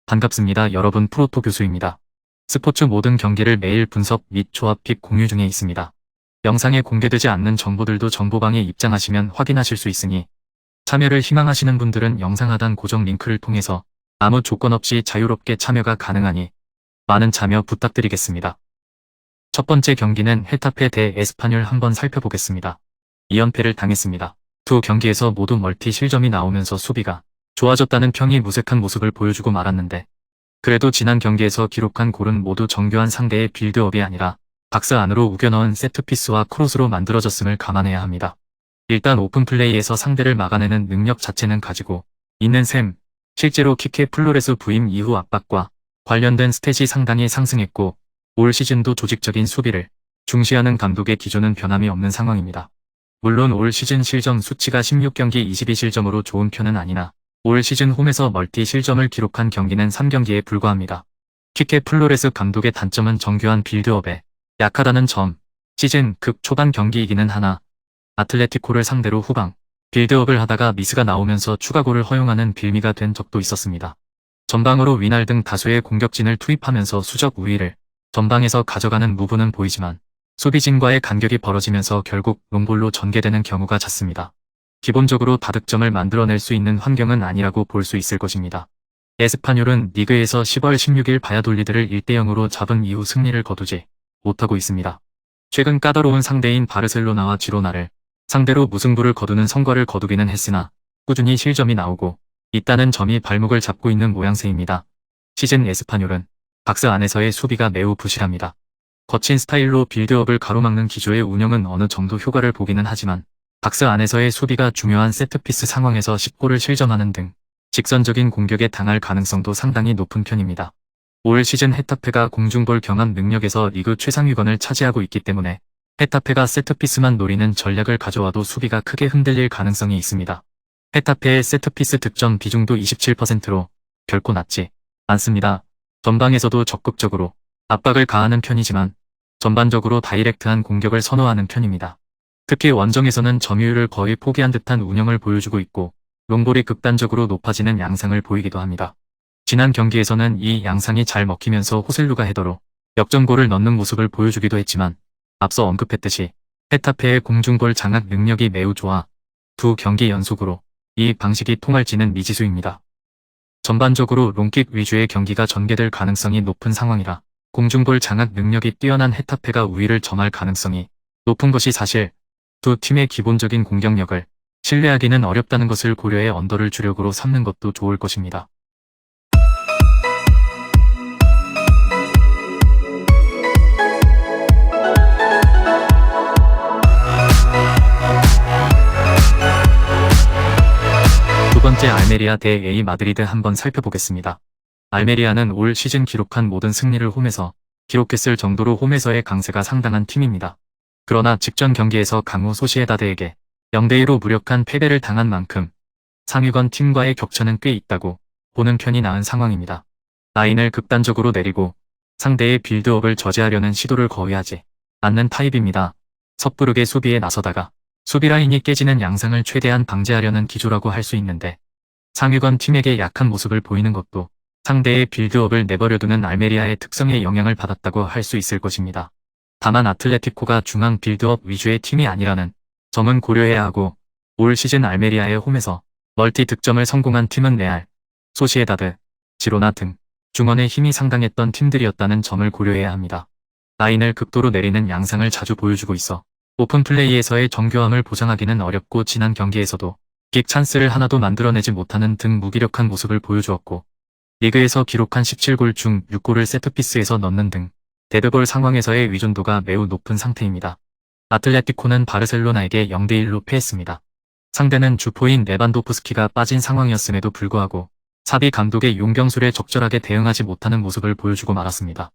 반갑습니다. 여러분, 프로토 교수입니다. 스포츠 모든 경기를 매일 분석 및 조합 픽 공유 중에 있습니다. 영상에 공개되지 않는 정보들도 정보방에 입장하시면 확인하실 수 있으니 참여를 희망하시는 분들은 영상 하단 고정 링크를 통해서 아무 조건 없이 자유롭게 참여가 가능하니 많은 참여 부탁드리겠습니다. 첫 번째 경기는 헤타페 대 에스파뇰 한번 살펴보겠습니다. 2연패를 당했습니다. 두 경기에서 모두 멀티 실점이 나오면서 수비가 좋아졌다는 평이 무색한 모습을 보여주고 말았는데 그래도 지난 경기에서 기록한 골은 모두 정교한 상대의 빌드업이 아니라 박스 안으로 우겨넣은 세트피스와 크로스로 만들어졌음을 감안해야 합니다. 일단 오픈플레이에서 상대를 막아내는 능력 자체는 가지고 있는 셈, 실제로 키케 플로레스 부임 이후 압박과 관련된 스탯이 상당히 상승했고 올 시즌도 조직적인 수비를 중시하는 감독의 기조는 변함이 없는 상황입니다. 물론 올 시즌 실점 수치가 16경기 22실점으로 좋은 편은 아니나 올 시즌 홈에서 멀티 실점을 기록한 경기는 3경기에 불과합니다. 키케 플로레스 감독의 단점은 정교한 빌드업에 약하다는 점, 시즌 극 초반 경기이기는 하나 아틀레티코를 상대로 후방 빌드업을 하다가 미스가 나오면서 추가골을 허용하는 빌미가 된 적도 있었습니다. 전방으로 위날 등 다수의 공격진을 투입하면서 수적 우위를 전방에서 가져가는 무브는 보이지만 수비진과의 간격이 벌어지면서 결국 롱볼로 전개되는 경우가 잦습니다. 기본적으로 다득점을 만들어낼 수 있는 환경은 아니라고 볼 수 있을 것입니다. 에스파뇰은 리그에서 10월 16일 바야돌리드를 1대0으로 잡은 이후 승리를 거두지 못하고 있습니다. 최근 까다로운 상대인 바르셀로나와 지로나를 상대로 무승부를 거두는 성과를 거두기는 했으나 꾸준히 실점이 나오고 있다는 점이 발목을 잡고 있는 모양새입니다. 시즌 에스파뇰은 박스 안에서의 수비가 매우 부실합니다. 거친 스타일로 빌드업을 가로막는 기조의 운영은 어느 정도 효과를 보기는 하지만 박스 안에서의 수비가 중요한 세트피스 상황에서 10골을 실점하는 등 직선적인 공격에 당할 가능성도 상당히 높은 편입니다. 올 시즌 헤타페가 공중볼 경합 능력에서 리그 최상위권을 차지하고 있기 때문에 헤타페가 세트피스만 노리는 전략을 가져와도 수비가 크게 흔들릴 가능성이 있습니다. 헤타페의 세트피스 득점 비중도 27%로 결코 낮지 않습니다. 전방에서도 적극적으로 압박을 가하는 편이지만 전반적으로 다이렉트한 공격을 선호하는 편입니다. 특히 원정에서는 점유율을 거의 포기한 듯한 운영을 보여주고 있고 롱볼이 극단적으로 높아지는 양상을 보이기도 합니다. 지난 경기에서는 이 양상이 잘 먹히면서 호셀루가 헤더로 역전골을 넣는 모습을 보여주기도 했지만 앞서 언급했듯이 헤타페의 공중볼 장악 능력이 매우 좋아 두 경기 연속으로 이 방식이 통할지는 미지수입니다. 전반적으로 롱킥 위주의 경기가 전개될 가능성이 높은 상황이라 공중볼 장악 능력이 뛰어난 헤타페가 우위를 점할 가능성이 높은 것이 사실 두 팀의 기본적인 공격력을 신뢰하기는 어렵다는 것을 고려해 언더를 주력으로 삼는 것도 좋을 것입니다. 두 번째 알메리아 대 A 마드리드 한번 살펴보겠습니다. 알메리아는 올 시즌 기록한 모든 승리를 홈에서 기록했을 정도로 홈에서의 강세가 상당한 팀입니다. 그러나 직전 경기에서 강호 소시에다드에게 0대2로 무력한 패배를 당한 만큼 상위권 팀과의 격차는 꽤 있다고 보는 편이 나은 상황입니다. 라인을 극단적으로 내리고 상대의 빌드업을 저지하려는 시도를 거의 하지 않는 타입입니다. 섣부르게 수비에 나서다가 수비 라인이 깨지는 양상을 최대한 방지하려는 기조라고 할 수 있는데 상위권 팀에게 약한 모습을 보이는 것도 상대의 빌드업을 내버려두는 알메리아의 특성에 영향을 받았다고 할 수 있을 것입니다. 다만 아틀레티코가 중앙 빌드업 위주의 팀이 아니라는 점은 고려해야 하고 올 시즌 알메리아의 홈에서 멀티 득점을 성공한 팀은 레알, 소시에다드, 지로나 등 중원의 힘이 상당했던 팀들이었다는 점을 고려해야 합니다. 라인을 극도로 내리는 양상을 자주 보여주고 있어 오픈 플레이에서의 정교함을 보장하기는 어렵고 지난 경기에서도 빅 찬스를 하나도 만들어내지 못하는 등 무기력한 모습을 보여주었고 리그에서 기록한 17골 중 6골을 세트피스에서 넣는 등 데드볼 상황에서의 의존도가 매우 높은 상태입니다. 아틀레티코는 바르셀로나에게 0대1로 패했습니다. 상대는 주포인 레반도프스키가 빠진 상황이었음에도 불구하고 사비 감독의 용병술에 적절하게 대응하지 못하는 모습을 보여주고 말았습니다.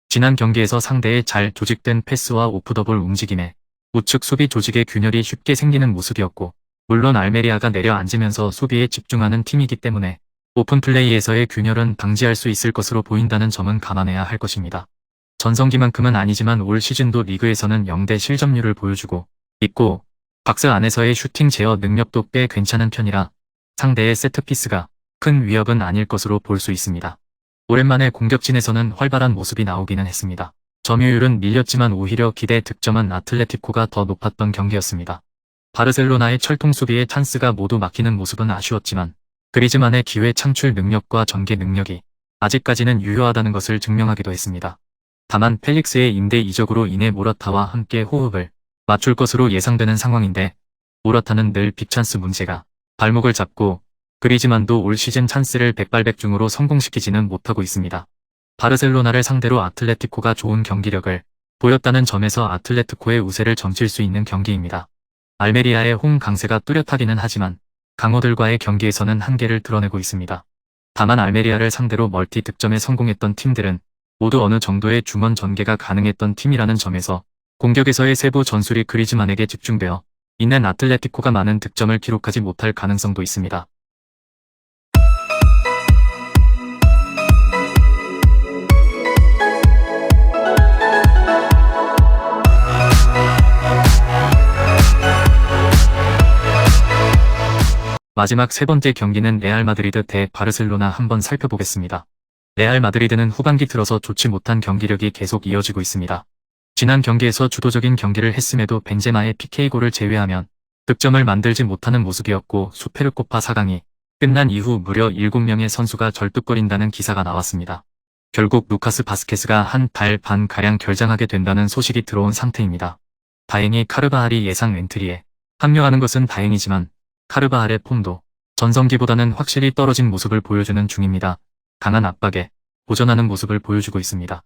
지난 경기에서 상대의 잘 조직된 패스와 오프더볼 움직임에 우측 수비 조직의 균열이 쉽게 생기는 모습이었고 물론 알메리아가 내려앉으면서 수비에 집중하는 팀이기 때문에 오픈 플레이에서의 균열은 방지할 수 있을 것으로 보인다는 점은 감안해야 할 것입니다. 전성기만큼은 아니지만 올 시즌도 리그에서는 0대 실점률을 보여주고 있고 박스 안에서의 슈팅 제어 능력도 꽤 괜찮은 편이라 상대의 세트피스가 큰 위협은 아닐 것으로 볼 수 있습니다. 오랜만에 공격진에서는 활발한 모습이 나오기는 했습니다. 점유율은 밀렸지만 오히려 기대 득점은 아틀레티코가 더 높았던 경기였습니다. 바르셀로나의 철통 수비의 찬스가 모두 막히는 모습은 아쉬웠지만 그리즈만의 기회 창출 능력과 전개 능력이 아직까지는 유효하다는 것을 증명하기도 했습니다. 다만 펠릭스의 임대 이적으로 인해 모라타와 함께 호흡을 맞출 것으로 예상되는 상황인데 모라타는 늘 빅찬스 문제가 발목을 잡고 그리즈만도 올 시즌 찬스를 백발백중으로 성공시키지는 못하고 있습니다. 바르셀로나를 상대로 아틀레티코가 좋은 경기력을 보였다는 점에서 아틀레티코의 우세를 점칠 수 있는 경기입니다. 알메리아의 홈 강세가 뚜렷하기는 하지만 강호들과의 경기에서는 한계를 드러내고 있습니다. 다만 알메리아를 상대로 멀티 득점에 성공했던 팀들은 모두 어느 정도의 중원 전개가 가능했던 팀이라는 점에서 공격에서의 세부 전술이 그리즈만에게 집중되어 있는 아틀레티코가 많은 득점을 기록하지 못할 가능성도 있습니다. 마지막 세 번째 경기는 레알 마드리드 대 바르셀로나 한번 살펴보겠습니다. 레알 마드리드는 후반기 들어서 좋지 못한 경기력이 계속 이어지고 있습니다. 지난 경기에서 주도적인 경기를 했음에도 벤제마의 PK골을 제외하면 득점을 만들지 못하는 모습이었고 수페르코파 4강이 끝난 이후 무려 7명의 선수가 절뚝거린다는 기사가 나왔습니다. 결국 루카스 바스케스가 한 달 반가량 결장하게 된다는 소식이 들어온 상태입니다. 다행히 카르바할이 예상 엔트리에 합류하는 것은 다행이지만 카르바할의 폼도 전성기보다는 확실히 떨어진 모습을 보여주는 중입니다. 강한 압박에 도전하는 모습을 보여주고 있습니다.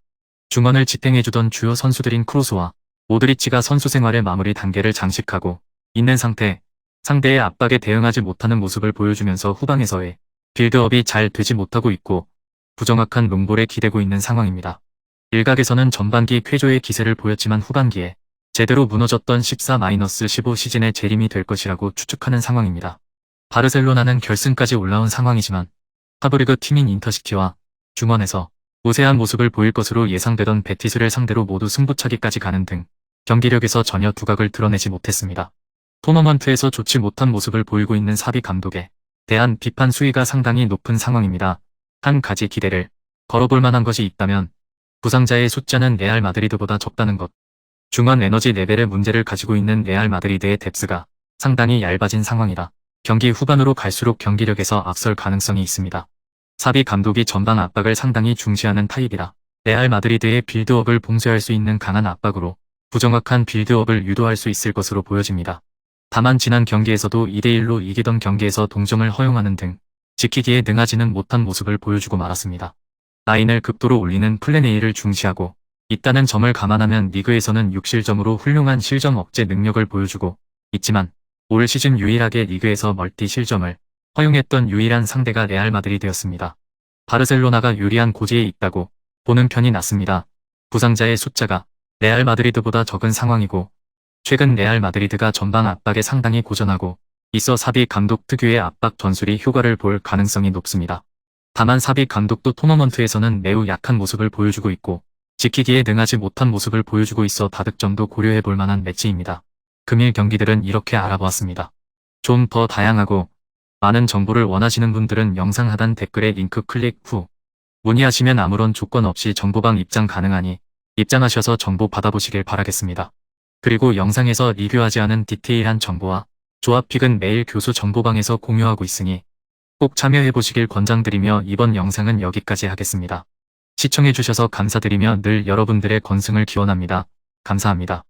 중원을 지탱해주던 주요 선수들인 크로스와 모드리치가 선수 생활의 마무리 단계를 장식하고 있는 상태, 상대의 압박에 대응하지 못하는 모습을 보여주면서 후방에서의 빌드업이 잘 되지 못하고 있고 부정확한 롱볼에 기대고 있는 상황입니다. 일각에서는 전반기 쾌조의 기세를 보였지만 후반기에 제대로 무너졌던 14-15 시즌의 재림이 될 것이라고 추측하는 상황입니다. 바르셀로나는 결승까지 올라온 상황이지만 하브리그 팀인 인터시티와 중원에서 우세한 모습을 보일 것으로 예상되던 베티스를 상대로 모두 승부차기까지 가는 등 경기력에서 전혀 두각을 드러내지 못했습니다. 토너먼트에서 좋지 못한 모습을 보이고 있는 사비 감독에 대한 비판 수위가 상당히 높은 상황입니다. 한 가지 기대를 걸어볼 만한 것이 있다면 부상자의 숫자는 레알 마드리드보다 적다는 것. 중원 에너지 레벨의 문제를 가지고 있는 레알 마드리드의 뎁스가 상당히 얇아진 상황이라 경기 후반으로 갈수록 경기력에서 앞설 가능성이 있습니다. 사비 감독이 전방 압박을 상당히 중시하는 타입이라 레알 마드리드의 빌드업을 봉쇄할 수 있는 강한 압박으로 부정확한 빌드업을 유도할 수 있을 것으로 보여집니다. 다만 지난 경기에서도 2대1로 이기던 경기에서 동점을 허용하는 등 지키기에 능하지는 못한 모습을 보여주고 말았습니다. 라인을 극도로 올리는 플랜 A를 중시하고 있다는 점을 감안하면 리그에서는 6실점으로 훌륭한 실점 억제 능력을 보여주고 있지만 올 시즌 유일하게 리그에서 멀티 실점을 허용했던 유일한 상대가 레알 마드리드였습니다. 바르셀로나가 유리한 고지에 있다고 보는 편이 낫습니다. 부상자의 숫자가 레알 마드리드보다 적은 상황이고 최근 레알 마드리드가 전방 압박에 상당히 고전하고 있어 사비 감독 특유의 압박 전술이 효과를 볼 가능성이 높습니다. 다만 사비 감독도 토너먼트에서는 매우 약한 모습을 보여주고 있고 지키기에 능하지 못한 모습을 보여주고 있어 다득점도 고려해 볼 만한 매치입니다. 금일 경기들은 이렇게 알아보았습니다. 좀 더 다양하고 많은 정보를 원하시는 분들은 영상 하단 댓글에 링크 클릭 후 문의하시면 아무런 조건 없이 정보방 입장 가능하니 입장하셔서 정보 받아보시길 바라겠습니다. 그리고 영상에서 리뷰하지 않은 디테일한 정보와 조합픽은 매일 교수 정보방에서 공유하고 있으니 꼭 참여해보시길 권장드리며 이번 영상은 여기까지 하겠습니다. 시청해주셔서 감사드리며 늘 여러분들의 건승을 기원합니다. 감사합니다.